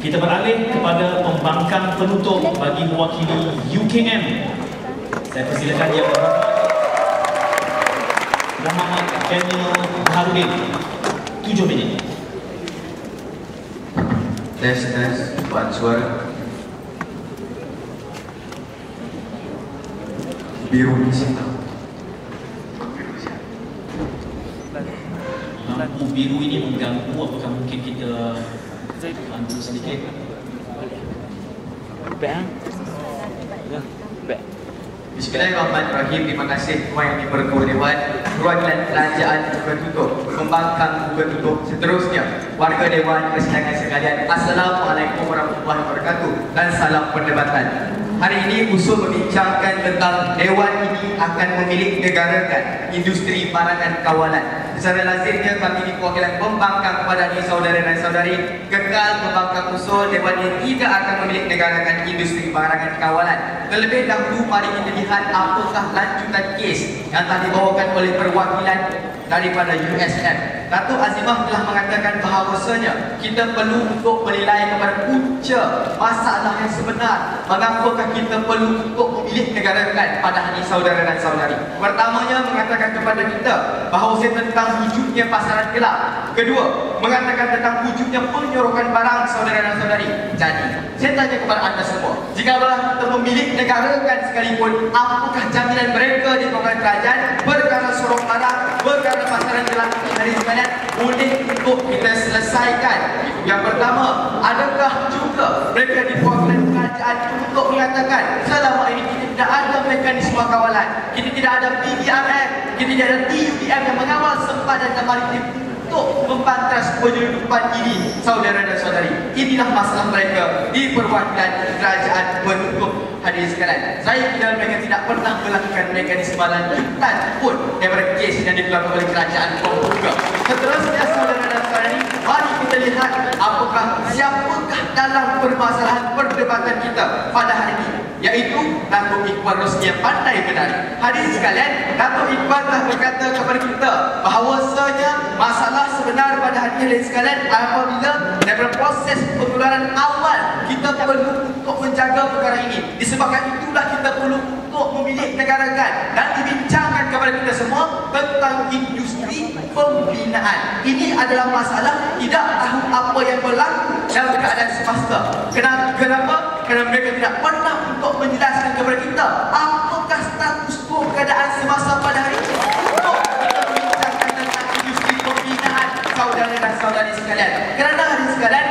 Kita beralih kepada pembangkang penutup bagi mewakili UKM. Saya persilakan Yang Berhormat Muhammad Daniel Baharudin. 7 minit. Tes, buat suara. Biru di sini. Lampu biru ini mengganggu, apakah mungkin kita bantu sedikit? Bismillahirrahmanirrahim. Terima kasih Tuan Yang Dipertua-Dewan. Perwakilan kerajaan bertutup, pembangkang bertutup, seterusnya warga Dewan Persidangan sekalian, Assalamualaikum warahmatullahi wabarakatuh dan salam perdebatan. Hari ini usul membincangkan tentang Dewan ini akan memilik negarakan industri barangan kawalan. Secara lazimnya kami di perwakilan pembangkang kepada saudara dan saudari kekal membangkang usul Dewan ini tidak akan memilik negarakan industri barangan kawalan. Terlebih dahulu mari kita lihat apakah lanjutan kes yang telah dibawakan oleh perwakilan daripada USM. Datuk Azimah telah mengatakan bahawasanya kita perlu untuk menilai kepada punca masalah yang sebenar. Mengapakah kita perlu untuk memilih negarakan pada hari saudara dan saudari? Pertamanya mengatakan kepada kita bahawasanya tentang wujudnya pasaran gelap. Kedua, mengatakan tentang wujudnya penyorokan barang saudara dan saudari. Jadi, saya tanya kepada anda semua, jika kita memilih negarakan sekalipun, apakah jaminan mereka di kawasan kerajaan perkara sorok barang, perkara pasaran gelap ini hari sekalian boleh untuk kita selesaikan? Yang pertama, adakah juga mereka di perwakilan kerajaan untuk mengatakan selama ini kita tidak ada mekanisme kawalan, kita tidak ada PDRM, kita tidak ada TUDM yang mengawal sempadan dan maritim untuk mempantas penyeludupan ini, saudara dan saudari. Inilah masalah mereka di perwakilan kerajaan menutup hadirin sekalian. Saya kira mereka tidak pernah melakukan mekanisme lanjutan pun daripada kes yang dikeluarkan oleh kerajaan membuka. Seterusnya, saudara dan saudari, mari kita lihat apakah siapakah dalam permasalahan perdebatan kita pada hari ini, yaitu Datuk Iqbal Rosli yang pandai menari. Hadirin sekalian, Datuk Iqbal telah berkata kepada kita bahawasanya masalah sebenar pada hari ini sekalian apabila daripada proses penularan awal kita perlu untuk menjaga perkara ini. Disebabkan itulah kita perlu untuk memilih negarakan dan dibincangkan kepada kita semua tentang industri pembinaan. Ini adalah masalah tidak tahu apa yang berlaku dalam keadaan semasa. Kenapa? Kerana mereka tidak pernah untuk menjelaskan kepada kita apakah status quo keadaan semasa pada hari ini. Untuk kita membincangkan tentang industri pembinaan, saudara dan saudari sekalian. Kerana hari sekalian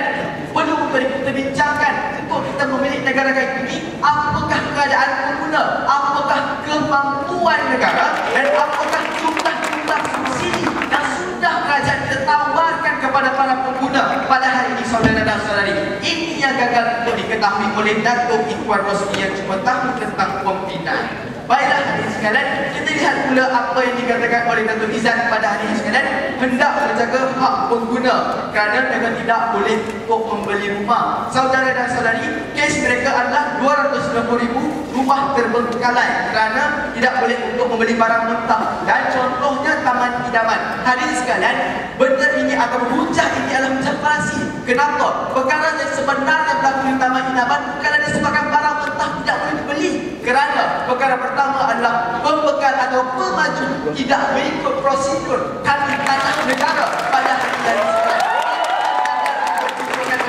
perlu kita bincangkan untuk kita memilih negara ini, apakah keadaan pengguna, apakah kemampuan negara dan apakah jumlah-jumlah subsidi yang sudah kerajaan kita tawarkan kepada para pengguna pada hari ini, saudara dan saudari. Ini yang gagal untuk diketahui oleh Datuk Iqbal Rosli yang cuma tahu tentang pembinaan. Baiklah hadirin sekalian, kita lihat pula apa yang dikatakan oleh Datuk Izzat pada hari ini sekalian, hendak menjaga hak pengguna kerana mereka tidak boleh untuk membeli rumah. Saudara dan saudari, kes mereka adalah 290,000 rumah terbengkalai kerana tidak boleh untuk membeli barang mentah, dan contohnya Taman Idaman. Hadirin sekalian, benda ini atau hujah ini adalah hujah palsi. Kenapa? Perkara yang sebenarnya berlaku di Taman Idaman bukanlah disebabkan barang mentah tidak boleh dibeli. Kerana perkara pertama adalah pembekal atau pemaju tidak mengikut prosedur kami tanah negara pada hari ini.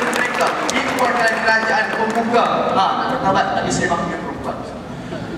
Mereka dikuatkan kerajaan membuka. Tabat tak bisa maksudnya perempuan.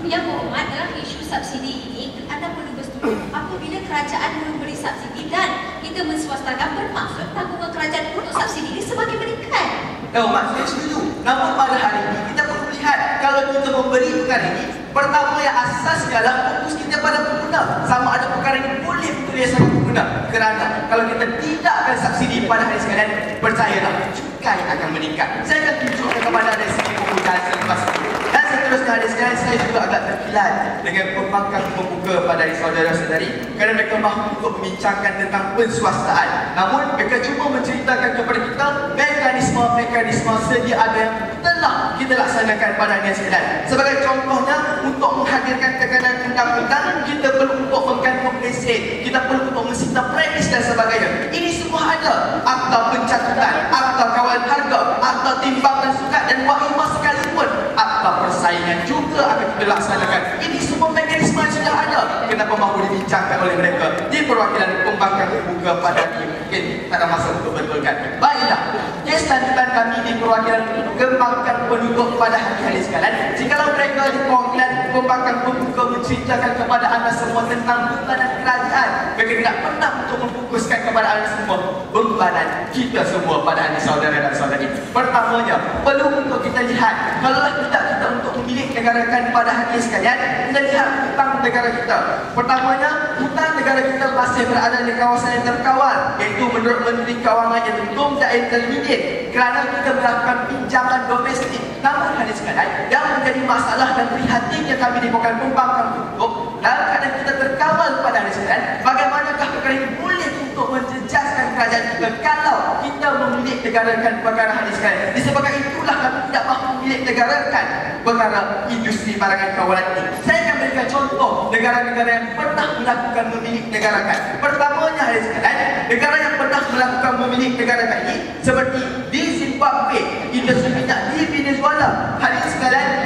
Yang berhormat, dalam isu subsidi ini anda perlu bersetuju apabila kerajaan memberi subsidi dan kita menswastakan, bermaksud tanggungan kerajaan untuk subsidi ini semakin meningkat. Saya setuju. Namun pada hari ini kita perlu lihat kalau kita memberi perkara ini, pertama yang asas adalah fokus kita pada pengguna. Sama ada perkara ini boleh betul dia sangat pengguna. Kerana kalau kita tidak akan subsidi pada hari sekalian, percayalah cukai akan meningkat. Saya akan tunjukkan kepada anda segi penggunaan selepas ini. Dan seterusnya hari sekalian, saya juga agak terkilat dengan pembangkang membuka pada hari saudara-saudari kerana mereka mahu untuk membincangkan tentang penswastaan. Namun mereka cuma menceritakan kepada kita mekanisme sedia ada yang telah kita laksanakan pada hari sekalian. Sebagai contohnya, untuk menghadirkan tekanan undang-undang, kita perlu untuk menggantung lesen, kita perlu untuk mensita premis dan sebagainya. Ini semua ada. Akta pencatutan, akta kawal harga, akta timbangan sukat dan wahimah sekalipun, akta persaingan juga akan kita laksanakan. Ini semua mekanisme yang sudah ada. Kenapa mahu dibincangkan oleh mereka di perwakilan pembangkang terbuka pada hari ini? Mungkin tak ada masa untuk betulkan. Baiklah, kes lanjutan kami di perwakilan pembangkang penduduk pada hari-hari sekalian. Jikalau mereka di perwakilan pembangkang terbuka menceritakan kepada anda semua tentang bebanan kerajaan, mereka tidak pernah untuk memfokuskan kepada anda semua bebanan kita semua pada hari saudara dan saudari. Pertamanya, perlu untuk kita lihat, kalau tidak kita untuk memilih negarakan pada hari sekalian, kita lihat hutang negara kita. Pertamanya, hutang negara kita masih berada di kawasan yang terkawal, iaitu menurut Menteri Kewangan yang Tum dan Intermediate, kerana kita melakukan pinjaman domestik. Namun hari sekalian, yang menjadi masalah dan prihatinnya kami di Pembangkang Penduduk, dalam keadaan kita terkawal pada hari sekalian, bagaimanakah perkara ini boleh untuk menjejaskan kerajaan kita kalau kita memilih negarakan perkara hari sekalian? Disebabkan itulah kami tidak mahu memilih negarakan perkara industri barangan kawalan ini. Saya akan berikan contoh negara-negara yang pernah melakukan memilih negarakan. Pertamanya hari sekalian, negara yang pernah melakukan memilih negarakan ini seperti di Zimbabwe, industri minyak di Venezuela. Hari sekalian,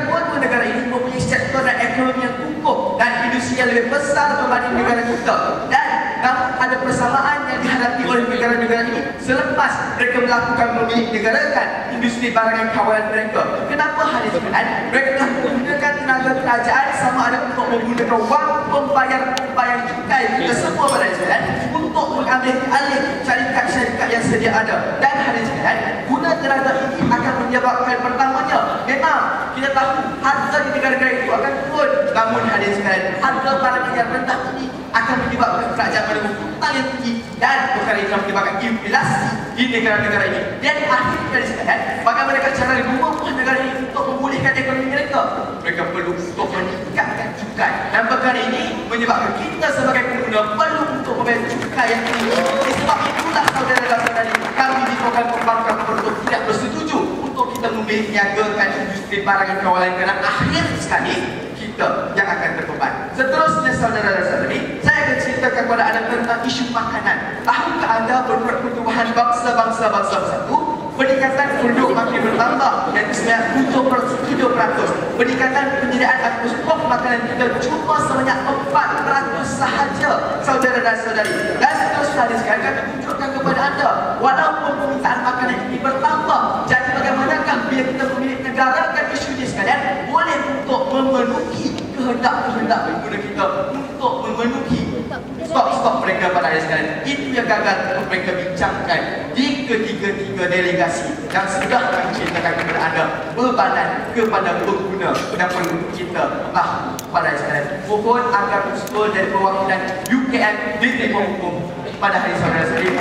dua negara ini mempunyai sektor dan ekonomi yang kukuh dan industri yang lebih besar berbanding negara kita. Dan namun ada persamaan yang dihadapi oleh negara-negara ini selepas mereka melakukan memilih negarakan industri barangan kawalan mereka. Kenapa hari sekalian mereka telah menggunakan tenaga kerajaan sama ada untuk menggunakan wang pembayar cukai kita semua pada hari sekalian untuk mengambil alih syarikat-syarikat yang sedia ada. Dan hari sekalian, guna tenaga ini akan menyebabkan pertamanya, memang kita tahu harga di negara-negara itu akan turun. Namun hari sekalian, harga barang yang rendah ini akan menyebabkan kerajaan pada hutang yang tinggi dan perkara ini akan menyebabkan inflasi di negara-negara ini. Dan akhirnya sekalian, bagaimana cara membuat negara ini untuk memulihkan ekonomi mereka? Mereka perlu untuk meningkatkan cukai. Dan perkara ini menyebabkan kita sebagai pengguna perlu untuk membayar cukai yang tinggi. Sebab itulah saudara-saudari kami di Pembangkang Penduduk tidak bersetuju untuk kita meniagakan industri barangan kawalan, kerana akhir sekali kita yang akan terbeban. Seterusnya saudara dan saudari, saya akan ceritakan kepada anda tentang isu makanan. Tahukah anda menurut Pertubuhan Bangsa-Bangsa Bersatu, peningkatan penduduk makin bertambah dan sebanyak 7%. Peningkatan penyediaan atau stok makanan kita cuma sebanyak 4% sahaja saudara dan saudari. Dan seterusnya sekarang kami tunjukkan kepada anda, walaupun permintaan makanan ini bertambah, jadi bagaimanakah bila kita memilih negarakan isu ini sekalian boleh untuk memenuhi kehendak-kehendak pengguna kita, untuk memenuhi stok-stok mereka pada hari sekalian. Itu yang gagal untuk mereka bincangkan di ketiga-tiga delegasi yang sudah kami ceritakan kepada anda bebanan kepada pengguna dan penduduk kita pada hari sekalian. Mohon agar usul dari perwakilan UKM diterima hukum pada hari saudara sekalian